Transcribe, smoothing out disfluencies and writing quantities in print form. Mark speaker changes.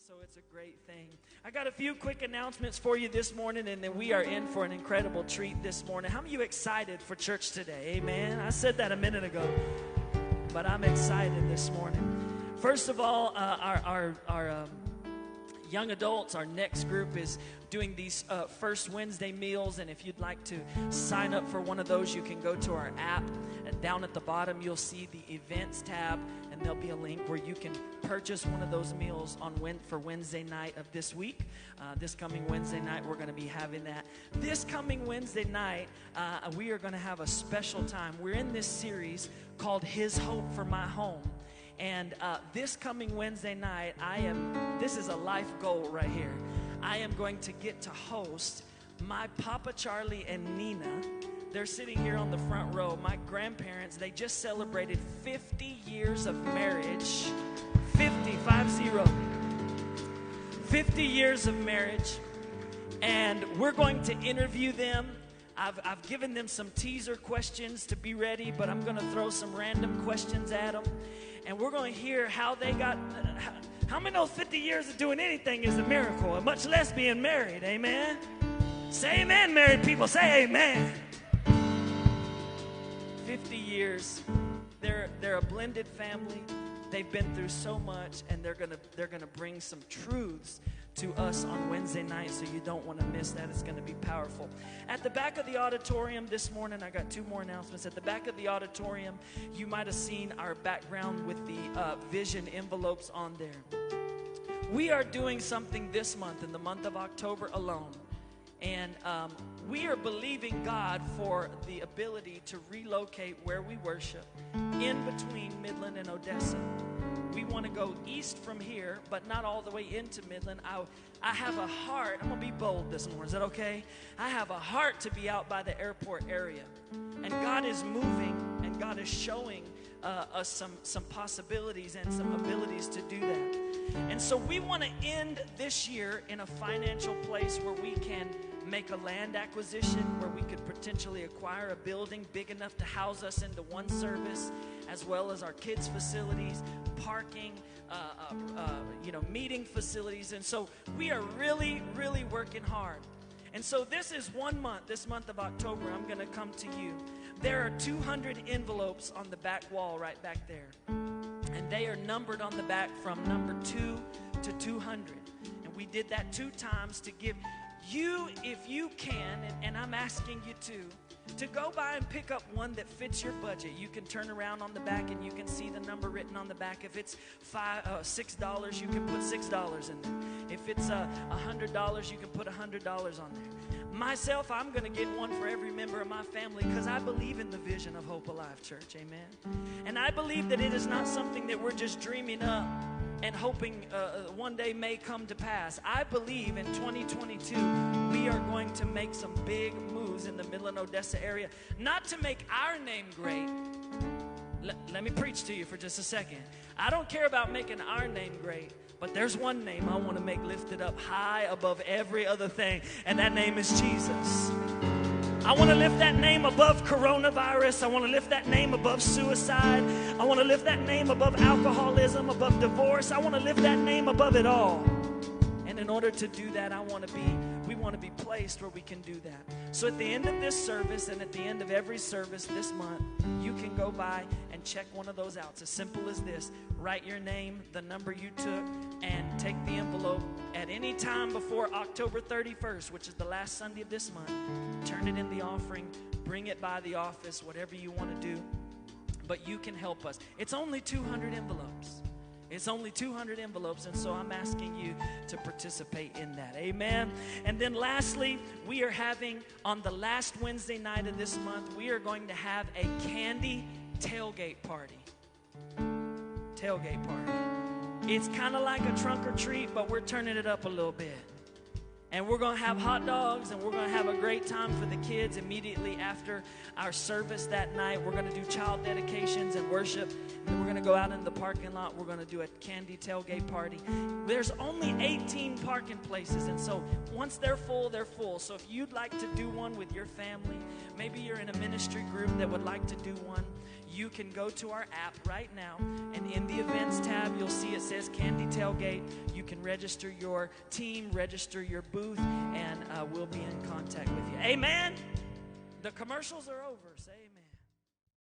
Speaker 1: So it's a great thing. I got a few quick announcements for you this morning, and then we are in for an incredible treat this morning. How many of you excited for church today? Amen. I said that a minute ago, but I'm excited this morning. First of all, our young adults, our next group is doing these First Wednesday meals, and if you'd like to sign up for one of those, you can go to our app. And down at the bottom, you'll see the events tab, and there'll be a link where you can purchase one of those meals for Wednesday night of this week. This coming Wednesday night, we're going to be having that. This coming Wednesday night, we are going to have a special time. We're in this series called His Hope for My Home. And this coming Wednesday night, this is a life goal right here. I am going to get to host my Papa Charlie and Nina. They're sitting here on the front row. My grandparents, they just celebrated 50 years of marriage. 50 years of marriage. And we're going to interview them. I've given them some teaser questions to be ready, but I'm going to throw some random questions at them. And we're going to hear how they got, how many of those 50 years of doing anything is a miracle, and much less being married, amen? Say amen, married people, say amen. 50 years, they're a blended family. They've been through so much, and they're gonna bring some truths to us on Wednesday night, so you don't want to miss that. It's going to be powerful. At the back of the auditorium this morning, I got two more announcements. At the back of the auditorium, you might have seen our background with the vision envelopes on there. We are doing something this month, in the month of October alone, and we are believing God for the ability to relocate where we worship in between Midland and Odessa. We want to go east from here, but not all the way into Midland. I have a heart. I'm going to be bold this morning. Is that okay? I have a heart to be out by the airport area. And God is moving, and God is showing us some possibilities and some abilities to do that. And so we want to end this year in a financial place where we can make a land acquisition, where we could potentially acquire a building big enough to house us into one service, as well as our kids' facilities, parking, meeting facilities. And so we are really, really working hard. And so this is 1 month, this month of October, I'm going to come to you. There are 200 envelopes on the back wall right back there. And they are numbered on the back from number 2 to 200. And we did that 2 times to give you, if you can, and I'm asking you to go by and pick up one that fits your budget. You can turn around on the back and you can see the number written on the back. If it's $6, you can put $6 in there. If it's $100, you can put $100 on there. Myself, I'm going to get one for every member of my family because I believe in the vision of Hope Alive Church, amen? And I believe that it is not something that we're just dreaming up and hoping one day may come to pass. I believe in 2022, we are going to make some big moves in the Midland, Odessa area. Not to make our name great. Let me preach to you for just a second. I don't care about making our name great, but there's one name I want to make lifted up high above every other thing, and that name is Jesus. I want to lift that name above coronavirus. I want to lift that name above suicide. I want to lift that name above alcoholism, above divorce. I want to lift that name above it all. And in order to do that, we want to be placed where we can do that. So at the end of this service and at the end of every service this month, you can go by and check one of those out. It's as simple as this. Write your name, the number you took, and take the envelope at any time before October 31st, which is the last Sunday of this month. Turn it in the offering. Bring it by the office, whatever you want to do. But you can help us. It's only 200 envelopes. It's only 200 envelopes, and so I'm asking you to participate in that. Amen. And then lastly, we are having, on the last Wednesday night of this month, we are going to have a candy tailgate party. Tailgate party. It's kind of like a trunk or treat, but we're turning it up a little bit. And we're going to have hot dogs, and we're going to have a great time for the kids immediately after our service that night. We're going to do child dedications and worship. And then we're going to go out in the parking lot. We're going to do a candy tailgate party. There's only 18 parking places, and so once they're full, they're full. So if you'd like to do one with your family, maybe you're in a ministry group that would like to do one, you can go to our app right now, and in the events tab, you'll see it says Candy Tailgate. You can can register your team, register your booth, and we'll be in contact with you. Amen? The commercials are over. Say amen.